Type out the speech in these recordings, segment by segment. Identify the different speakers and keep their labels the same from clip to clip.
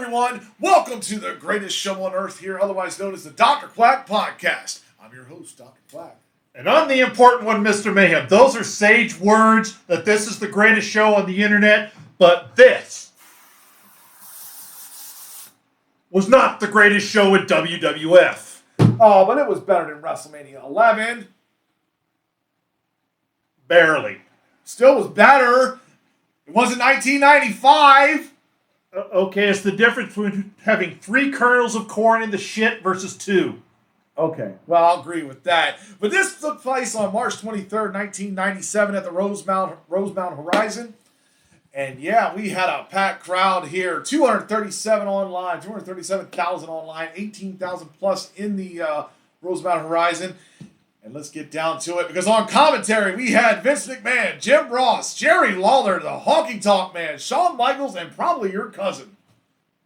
Speaker 1: everyone. Welcome to the greatest show on earth here, otherwise known as the Dr. Quack Podcast. I'm your host, Dr. Quack.
Speaker 2: And I'm the important one, Mr. Mayhem. Those are sage words that this is the greatest show on the internet, but this was not the greatest show in WWF.
Speaker 1: Oh, but it was better than WrestleMania 11.
Speaker 2: Barely.
Speaker 1: Still was better. It wasn't 1995.
Speaker 2: Okay, it's the difference between having 3 kernels of corn in the shit versus 2.
Speaker 1: Okay, well, I'll agree with that. But this took place on March 23rd, 1997 at the Rosemount Horizon. And yeah, we had a packed crowd here. 237 online, 237,000 online, 18,000 plus in the Rosemount Horizon. And let's get down to it, because on commentary, we had Vince McMahon, Jim Ross, Jerry Lawler, the Honky Tonk Man, Shawn Michaels, and probably your cousin.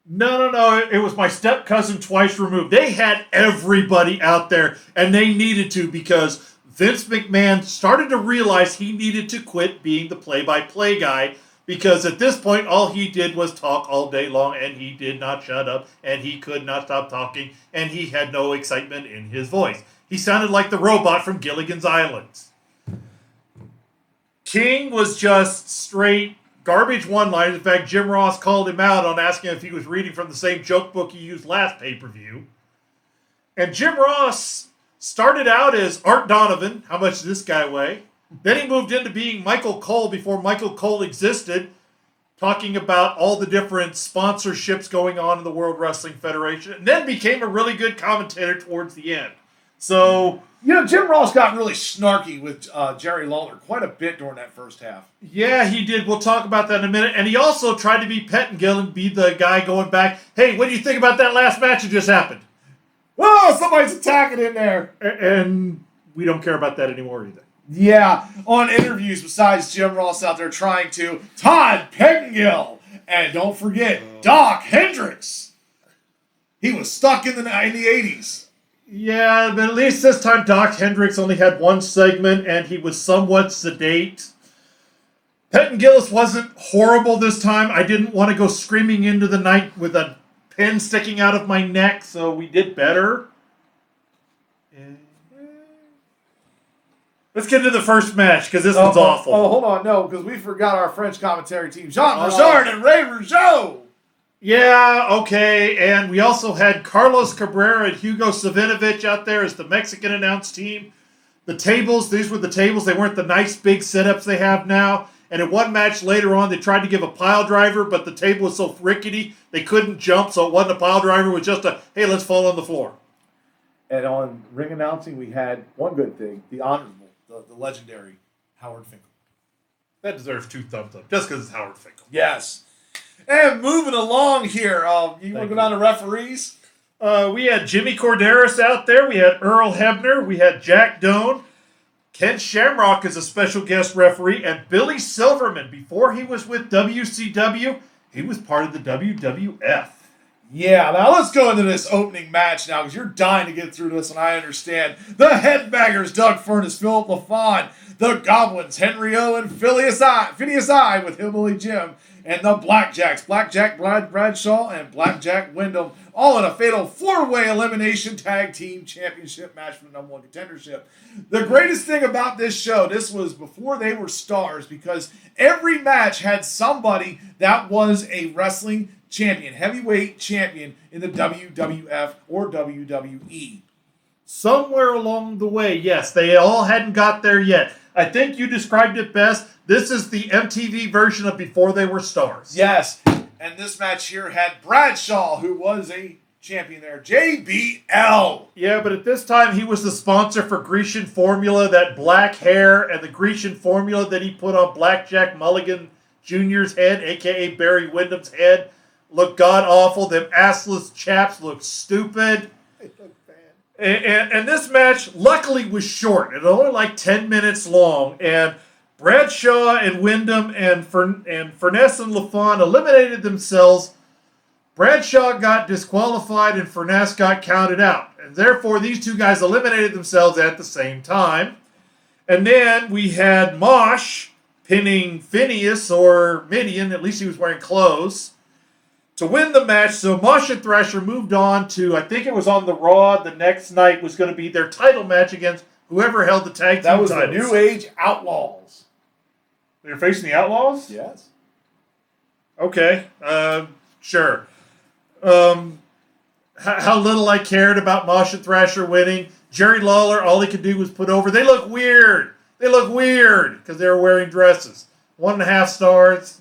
Speaker 2: No. It was my step-cousin twice removed. They had everybody out there, and they needed to, because Vince McMahon started to realize he needed to quit being the play-by-play guy, because at this point, all he did was talk all day long, and he did not shut up, and he could not stop talking, and he had no excitement in his voice. He sounded like the robot from Gilligan's Island. King was just straight garbage one-liners. In fact, Jim Ross called him out on asking if he was reading from the same joke book he used last pay-per-view. And Jim Ross started out as Art Donovan. How much does this guy weigh? Then he moved into being Michael Cole before Michael Cole existed, talking about all the different sponsorships going on in the World Wrestling Federation, and then became a really good commentator towards the end. So,
Speaker 1: Jim Ross got really snarky with Jerry Lawler quite a bit during that first half.
Speaker 2: Yeah, he did. We'll talk about that in a minute. And he also tried to be Pettingill and be the guy going back, hey, what do you think about that last match that just happened?
Speaker 1: Whoa, somebody's attacking in there.
Speaker 2: And we don't care about that anymore either.
Speaker 1: Yeah, on interviews besides Jim Ross out there trying to, Todd Pettingill. And don't forget, Doc Hendricks. He was stuck in the 80s.
Speaker 2: Yeah, but at least this time Doc Hendricks only had one segment and he was somewhat sedate. Pettingillis wasn't horrible this time. I didn't want to go screaming into the night with a pin sticking out of my neck, so we did better. Let's get into the first match, because this one's awful.
Speaker 1: Oh, hold on, no, because we forgot our French commentary team. Jean Bouchard and Ray Rougeau.
Speaker 2: Yeah, okay, and we also had Carlos Cabrera and Hugo Savinovich out there as the Mexican announce team. The tables, these were the tables. They weren't the nice big setups they have now. And in one match later on, they tried to give a pile driver, but the table was so rickety, they couldn't jump, so it wasn't a pile driver. It was just a, hey, let's fall on the floor.
Speaker 1: And on ring announcing, we had one good thing, the honorable, the legendary Howard Finkel.
Speaker 2: That deserves 2 thumbs up, just because it's Howard Finkel.
Speaker 1: Yes. And moving along here, you want to go down to referees?
Speaker 2: We had Jimmy Corderas out there. We had Earl Hebner. We had Jack Doan. Ken Shamrock is a special guest referee. And Billy Silverman, before he was with WCW, he was part of the WWF.
Speaker 1: Yeah, now let's go into this opening match now, because you're dying to get through this, and I understand. The Headbangers, Doug Furnace, Philip LaFawn. The Goblins, Henry O and Phineas I with Hillbilly Jim. And the Blackjacks, Blackjack Bradshaw and Blackjack Wyndham, all in a fatal 4-way elimination tag team championship match for the number 1 contendership. The greatest thing about this show, this was before they were stars, because every match had somebody that was a wrestling champion, heavyweight champion in the WWF or WWE.
Speaker 2: Somewhere along the way, yes, they all hadn't got there yet. I think you described it best. This is the MTV version of before they were stars.
Speaker 1: Yes, and this match here had Bradshaw, who was a champion there, JBL.
Speaker 2: Yeah, but at this time, he was the sponsor for Grecian Formula, that black hair, and the Grecian Formula that he put on Blackjack Mulligan Jr.'s head, a.k.a. Barry Windham's head, looked god-awful. Them assless chaps looked stupid. And this match, luckily, was short. It was only like 10 minutes long. And Bradshaw and Wyndham and Furness and LaFawn eliminated themselves. Bradshaw got disqualified and Furness got counted out. And therefore, these two guys eliminated themselves at the same time. And then we had Mosh pinning Phineas or Midian. At least he was wearing clothes. to win the match. So Mosh and Thrasher moved on to, I think it was on the Raw. The next night was going to be their title match against whoever held the tag team
Speaker 1: That was
Speaker 2: titles.
Speaker 1: the New Age Outlaws.
Speaker 2: They're facing the Outlaws?
Speaker 1: Yes.
Speaker 2: Okay. Sure. How little I cared about Mosh and Thrasher winning. Jerry Lawler, all he could do was put over. They look weird. They look weird because they were wearing dresses. 1.5 stars.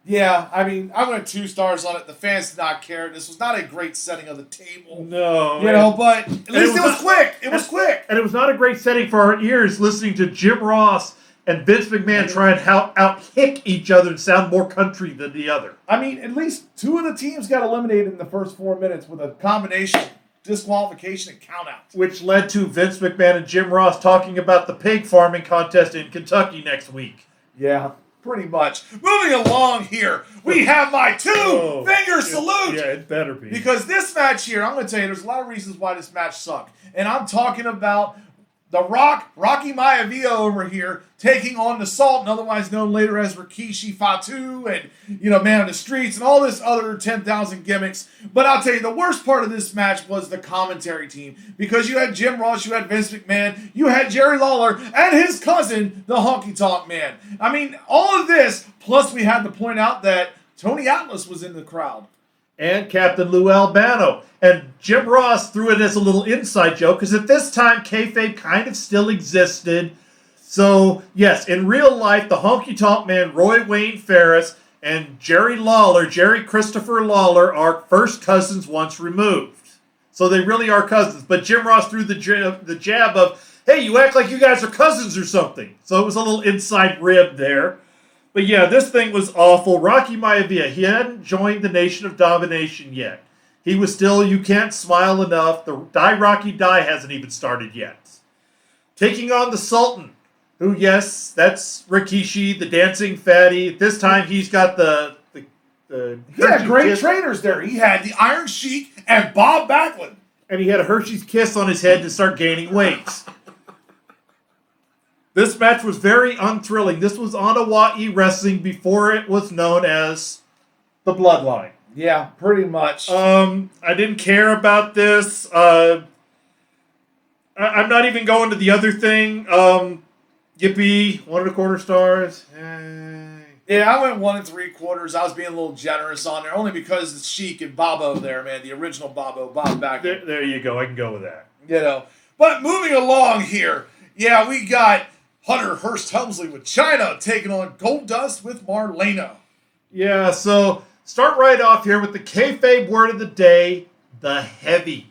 Speaker 1: Yeah, I mean, I went 2 stars on it. The fans did not care. This was not a great setting of the table.
Speaker 2: No.
Speaker 1: But at least it was quick. It was quick.
Speaker 2: And it was not a great setting for our ears listening to Jim Ross and Vince McMahon try and out-hick each other and sound more country than the other.
Speaker 1: I mean, at least 2 of the teams got eliminated in the first 4 minutes with a combination disqualification and countout.
Speaker 2: Which led to Vince McMahon and Jim Ross talking about the pig farming contest in Kentucky next week.
Speaker 1: Yeah, pretty much. Moving along here, we have my 2-finger salute.
Speaker 2: Yeah, it better be.
Speaker 1: Because this match here, I'm going to tell you, there's a lot of reasons why this match sucked. And I'm talking about The Rock, Rocky Maivia over here, taking on the Sultan, otherwise known later as Rikishi Fatu, and, Man on the Streets, and all this other 10,000 gimmicks. But I'll tell you, the worst part of this match was the commentary team. Because you had Jim Ross, you had Vince McMahon, you had Jerry Lawler, and his cousin, the Honky Tonk Man. I mean, all of this, plus we had to point out that Tony Atlas was in the crowd.
Speaker 2: And Captain Lou Albano. And Jim Ross threw it as a little inside joke, because at this time, kayfabe kind of still existed. So, yes, in real life, the Honky Tonk Man, Roy Wayne Ferris, and Jerry Christopher Lawler, are first cousins once removed. So they really are cousins. But Jim Ross threw the jab of, hey, you act like you guys are cousins or something. So it was a little inside rib there. But yeah, this thing was awful. Rocky Maivia, he hadn't joined the Nation of Domination yet. He was still, you can't smile enough. The Die Rocky Die hasn't even started yet. Taking on the Sultan, who, yes, that's Rikishi, the dancing fatty. This time he's got the
Speaker 1: he had great trainers there. He had the Iron Sheik and Bob Backlund.
Speaker 2: And he had a Hershey's Kiss on his head to start gaining weight. This match was very unthrilling. This was on Hawaii Wrestling before it was known as the Bloodline.
Speaker 1: Yeah, pretty much.
Speaker 2: I didn't care about this. I'm not even going to the other thing. Yippee, 1.25 stars.
Speaker 1: Yeah, I went 1 3/4. I was being a little generous on there, only because it's Sheik and Bobo there, man. The original Bobo, Bob Backlund.
Speaker 2: There you go. I can go with that.
Speaker 1: But moving along here, yeah, we got Hunter Hearst Helmsley with China taking on Goldust with Marlena.
Speaker 2: Yeah, so start right off here with the kayfabe word of the day, the heavy.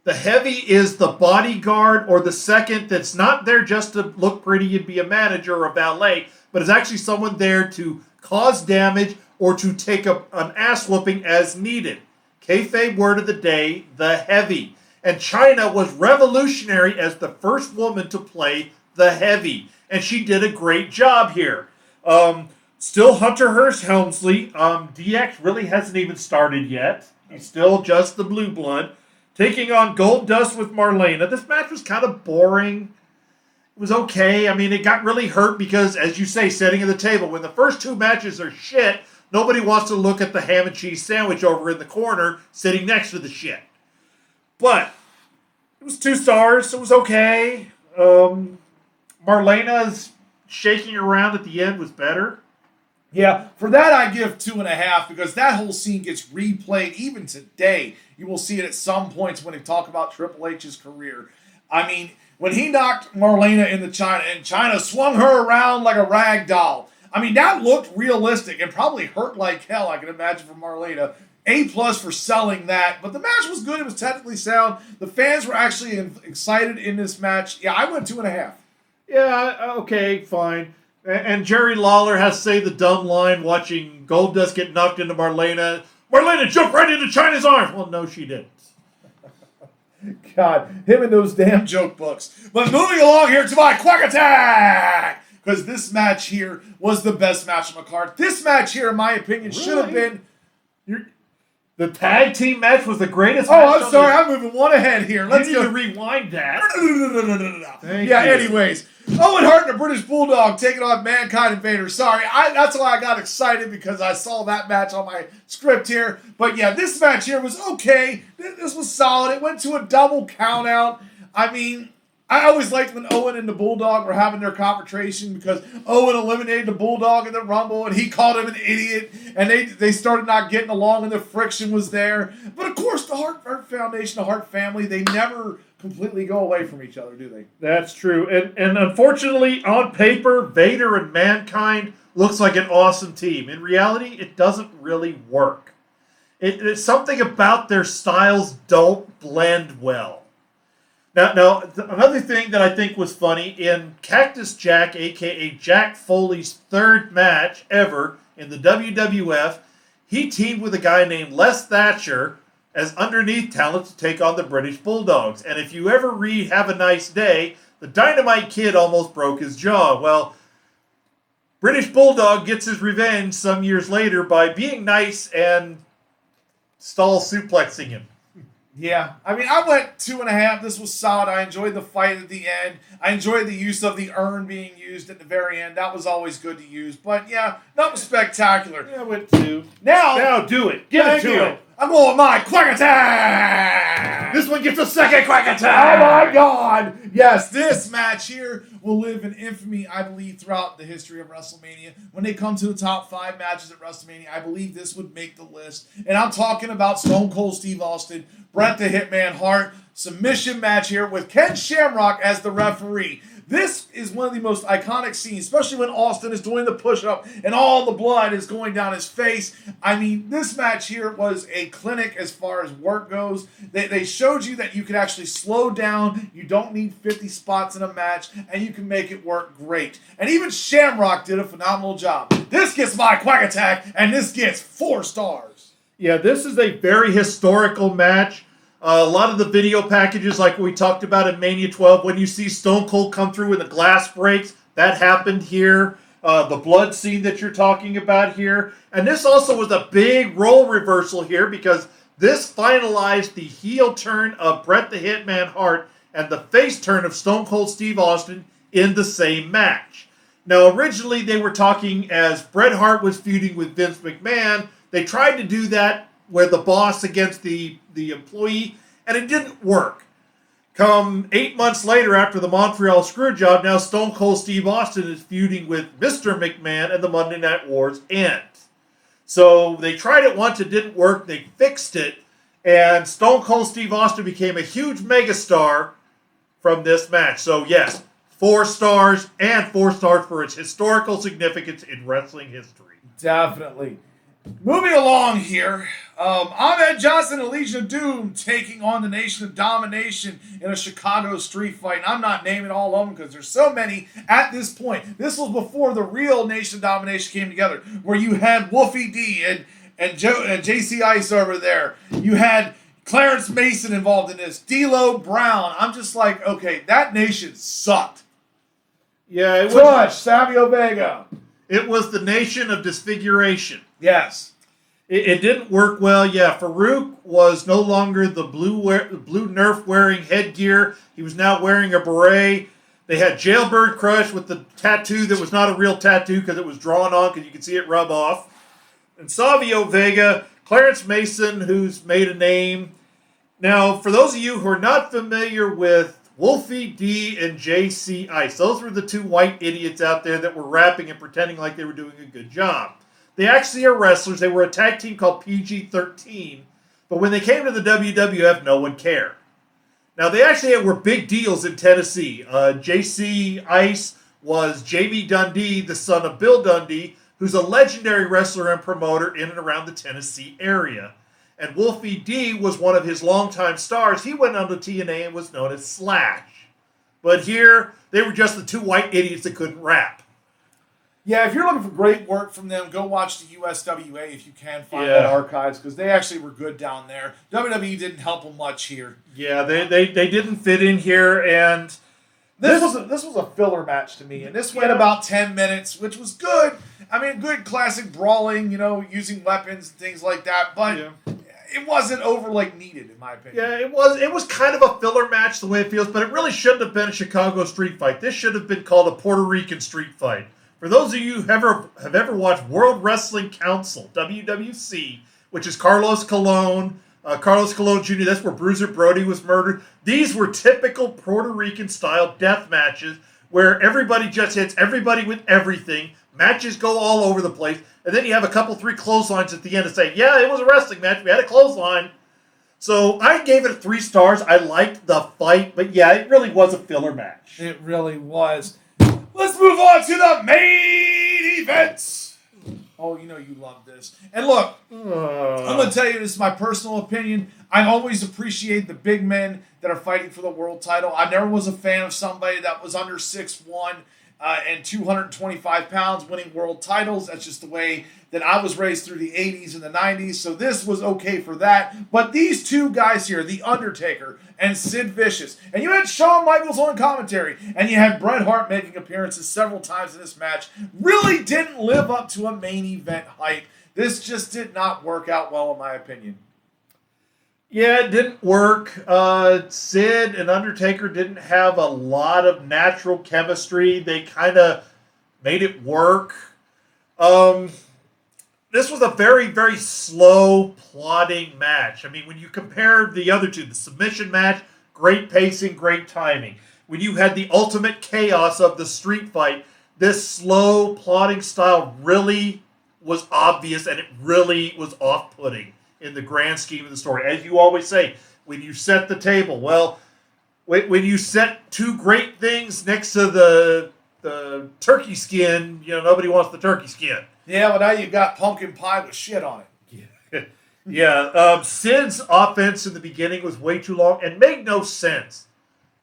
Speaker 2: The heavy is the bodyguard or the second that's not there just to look pretty and be a manager or a valet, but is actually someone there to cause damage or to take an ass whooping as needed. Kayfabe word of the day, the heavy. And China was revolutionary as the first woman to play the heavy. And she did a great job here. Still Hunter Hearst Helmsley. DX really hasn't even started yet. He's still just the blue blood. Taking on Goldust with Marlena. This match was kind of boring. It was okay. I mean, it got really hurt because, as you say, setting of the table. When the first 2 matches are shit, nobody wants to look at the ham and cheese sandwich over in the corner sitting next to the shit. But it was 2 stars. So it was okay. Marlena's shaking around at the end was better.
Speaker 1: Yeah, for that I give 2.5 because that whole scene gets replayed even today. You will see it at some points when they talk about Triple H's career. I mean, when he knocked Marlena into China and China swung her around like a rag doll. I mean, that looked realistic and probably hurt like hell, I can imagine, for Marlena. A+ for selling that. But the match was good. It was technically sound. The fans were actually excited in this match. Yeah, I went 2.5.
Speaker 2: Yeah, okay, fine. And Jerry Lawler has to say the dumb line watching Goldust get knocked into Marlena. Marlena jumped right into China's arms. Well, no, she didn't.
Speaker 1: God, him and those damn joke books. But moving along here to my Quack Attack. Because this match here was the best match on the card. This match here, in my opinion, should have been...
Speaker 2: The tag team match was the greatest
Speaker 1: Oh,
Speaker 2: match.
Speaker 1: I'm sorry. I'm moving one ahead here. Let's
Speaker 2: You
Speaker 1: go.
Speaker 2: need to rewind that. Thank
Speaker 1: Yeah,
Speaker 2: you.
Speaker 1: anyways. Owen Hart and the British Bulldog taking on Mankind and Vader. Sorry, that's why I got excited, because I saw that match on my script here. But yeah, this match here was okay. This was solid. It went to a double count out. I mean, I always liked when Owen and the Bulldog were having their confrontation, because Owen eliminated the Bulldog in the Rumble and he called him an idiot, and they started not getting along and the friction was there. But of course, the Hart Foundation, the Hart family, they never completely go away from each other, do they?
Speaker 2: That's true. And unfortunately, on paper, Vader and Mankind looks like an awesome team. In reality, it doesn't really work. It's something about their styles don't blend well. Now, another thing that I think was funny, in Cactus Jack, a.k.a. Jack Foley's third match ever in the WWF, he teamed with a guy named Les Thatcher as underneath talent to take on the British Bulldogs. And if you ever read Have a Nice Day, the Dynamite Kid almost broke his jaw. Well, British Bulldog gets his revenge some years later by being nice and stall suplexing him.
Speaker 1: Yeah, I mean, I went 2.5. This was solid. I enjoyed the fight at the end. I enjoyed the use of the urn being used at the very end. That was always good to use. But yeah, nothing spectacular.
Speaker 2: Yeah, I went 2.
Speaker 1: Now
Speaker 2: Do it. Give it to it.
Speaker 1: I'm going with my Quack Attack!
Speaker 2: This one gets a second Quack
Speaker 1: Oh
Speaker 2: Attack.
Speaker 1: my God! Yes, this match here will live in infamy, I believe, throughout the history of WrestleMania. When they come to the top 5 matches at WrestleMania, I believe this would make the list. And I'm talking about Stone Cold Steve Austin, Bret the Hitman Hart, submission match here with Ken Shamrock as the referee. This is one of the most iconic scenes, especially when Austin is doing the push-up and all the blood is going down his face. I mean, this match here was a clinic as far as work goes. They showed you that you could actually slow down. You don't need 50 spots in a match, and you can make it work great. And even Shamrock did a phenomenal job. This gets my Quack Attack, and this gets 4 stars.
Speaker 2: Yeah, this is a very historical match. A lot of the video packages, like we talked about in Mania 12, when you see Stone Cold come through and the glass breaks, that happened here. The blood scene that you're talking about here. And this also was a big role reversal here, because this finalized the heel turn of Bret the Hitman Hart and the face turn of Stone Cold Steve Austin in the same match. Now, originally they were talking as Bret Hart was feuding with Vince McMahon. They tried to do that where the boss against the employee, and it didn't work. Come 8 months later, after the Montreal Screwjob, now Stone Cold Steve Austin is feuding with Mr. McMahon, and the Monday Night Wars end. So they tried it once, it didn't work, they fixed it, and Stone Cold Steve Austin became a huge megastar from this match. So yes, 4 stars, and 4 stars for its historical significance in wrestling history.
Speaker 1: Definitely. Moving along here, Ahmed Johnson and Legion of Doom taking on the Nation of Domination in a Chicago street fight. And I'm not naming all of them because there's so many at this point. This was before the real Nation of Domination came together, where you had Wolfie D and JC Ice over there. You had Clarence Mason involved in this, D'Lo Brown. I'm just like, okay, that nation sucked.
Speaker 2: Yeah, it was.
Speaker 1: Crush, Savio Vega.
Speaker 2: It was the Nation of Disfiguration.
Speaker 1: Yes.
Speaker 2: It didn't work well. Yeah, Farouk was no longer the blue Nerf wearing headgear. He was now wearing a beret. They had Jailbird Crush with the tattoo that was not a real tattoo because it was drawn on because you could see it rub off. And Savio Vega, Clarence Mason, who's made a name. Now, for those of you who are not familiar with Wolfie D and JC Ice, those were the 2 white idiots out there that were rapping and pretending like they were doing a good job. They actually are wrestlers. They were a tag team called PG-13, but when they came to the WWF, no one cared. Now, they actually were big deals in Tennessee. JC Ice was Jamie Dundee, the son of Bill Dundee, who's a legendary wrestler and promoter in and around the Tennessee area. And Wolfie D was one of his longtime stars. He went on to TNA and was known as Slash. But here, they were just the 2 white idiots that couldn't rap.
Speaker 1: Yeah, if you're looking for great work from them, go watch the USWA if you can find that archives, because they actually were good down there. WWE didn't help them much here.
Speaker 2: Yeah, they didn't fit in here, and
Speaker 1: this was a filler match to me, and this went about 10 minutes, which was good. I mean, good classic brawling, using weapons and things like that, but it wasn't over like needed, in my opinion.
Speaker 2: Yeah, it was. It was kind of a filler match the way it feels, but it really shouldn't have been a Chicago street fight. This should have been called a Puerto Rican street fight. For those of you who have ever watched World Wrestling Council (WWC), which is Carlos Colon Jr., that's where Bruiser Brody was murdered. These were typical Puerto Rican style death matches where everybody just hits everybody with everything. Matches go all over the place. And then you have a couple, 3 clotheslines at the end to say, yeah, it was a wrestling match. We had a clothesline. So I gave it 3 stars. I liked the fight. But yeah, it really was a filler match.
Speaker 1: It really was. Let's move on to the main event. Oh, you know you love this. And look, I'm going to tell you, this is my personal opinion. I always appreciate the big men that are fighting for the world title. I never was a fan of somebody that was under 6'1", and 225 pounds winning world titles. That's just the way that I was raised through the 80s and the 90s. So this was okay for that. But these two guys here, The Undertaker and Sid Vicious, and you had Shawn Michaels on commentary, and you had Bret Hart making appearances several times in this match, really didn't live up to a main event hype. This just did not work out well, in my opinion.
Speaker 2: Yeah, it didn't work. Sid and Undertaker didn't have a lot of natural chemistry. They kind of made it work. This was a very, very slow, plodding match. I mean, when you compare the other two, the submission match, great pacing, great timing. When you had the ultimate chaos of the street fight, this slow, plodding style really was obvious, and it really was off-putting in the grand scheme of the story. As you always say, when you set the table, well, when you set 2 great things next to the turkey skin, nobody wants the turkey skin.
Speaker 1: Yeah, but now you've got pumpkin pie with shit on it.
Speaker 2: Yeah, Sid's offense in the beginning was way too long and made no sense.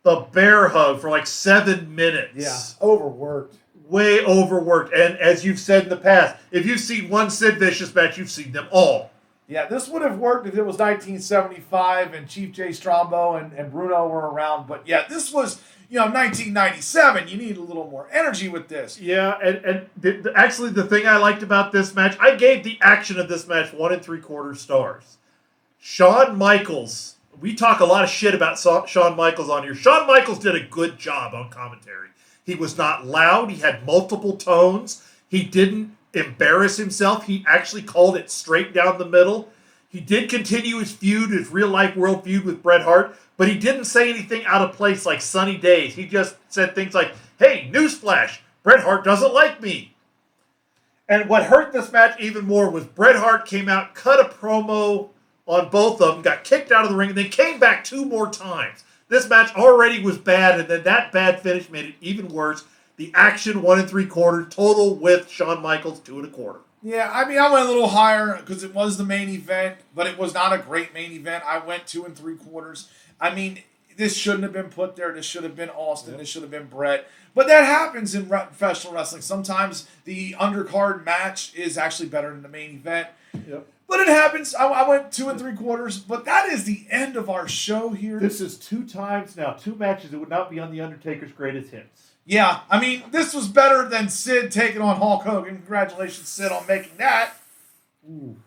Speaker 2: The bear hug for like 7 minutes.
Speaker 1: Yeah, overworked.
Speaker 2: Way overworked. And as you've said in the past, if you've seen one Sid Vicious match, you've seen them all.
Speaker 1: Yeah, this would have worked if it was 1975 and Chief Jay Strongbow and Bruno were around. But yeah, this was, 1997. You need a little more energy with this.
Speaker 2: Yeah, and actually the thing I liked about this match, I gave the action of this match 1 3/4 stars. Shawn Michaels, we talk a lot of shit about Shawn Michaels on here. Shawn Michaels did a good job on commentary. He was not loud. He had multiple tones. He didn't embarrass himself. He actually called it straight down the middle. He did continue his feud, his real-life world feud with Bret Hart, but he didn't say anything out of place like Sunny Days. He just said things like, hey, newsflash, Bret Hart doesn't like me. And what hurt this match even more was Bret Hart came out, cut a promo on both of them, got kicked out of the ring, and then came back 2 more times. This match already was bad, and then that bad finish made it even worse. The action 1 3/4, total with Shawn Michaels 2 1/4.
Speaker 1: Yeah, I mean, I went a little higher because it was the main event, but it was not a great main event. I went 2 3/4. I mean, this shouldn't have been put there. This should have been Austin. This should have been Bret. But that happens in professional wrestling. Sometimes the undercard match is actually better than the main event.
Speaker 2: Yep.
Speaker 1: But it happens. I went 2 3/4. But that is the end of our show here.
Speaker 2: This is 2 times now, 2 matches that would not be on The Undertaker's greatest hits.
Speaker 1: Yeah, I mean, this was better than Sid taking on Hulk Hogan. Congratulations, Sid, on making that.
Speaker 2: Ooh.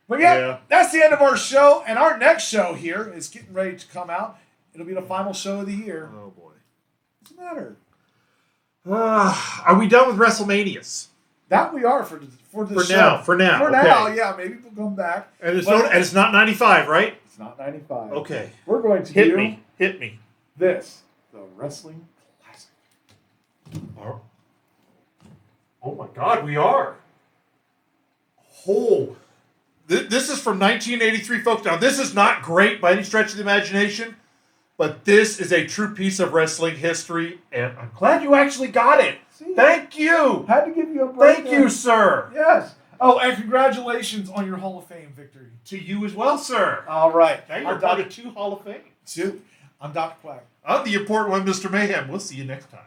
Speaker 1: But yeah, that's the end of our show. And our next show here is getting ready to come out. It'll be the final show of the year.
Speaker 2: Oh, boy.
Speaker 1: What's the matter?
Speaker 2: Are we done with WrestleManias?
Speaker 1: That we are for the show.
Speaker 2: Now. For now,
Speaker 1: yeah. Maybe we'll come back.
Speaker 2: And it's not 95, right?
Speaker 1: It's not 95.
Speaker 2: Okay.
Speaker 1: We're going to
Speaker 2: Hit me.
Speaker 1: This, the Wrestling Classic.
Speaker 2: Oh my God, we are. This is from 1983, folks. Now, this is not great by any stretch of the imagination, but this is a true piece of wrestling history, and I'm glad you actually got it.
Speaker 1: See?
Speaker 2: Thank you.
Speaker 1: Had to give you a break.
Speaker 2: Thank you, sir.
Speaker 1: Yes. Oh, and congratulations on your Hall of Fame victory.
Speaker 2: To you as well, sir.
Speaker 1: All right.
Speaker 2: Now you're part of 2 Hall of Fame.
Speaker 1: I'm Dr. Quack.
Speaker 2: I'm the important one, Mr. Mayhem. We'll see you next time.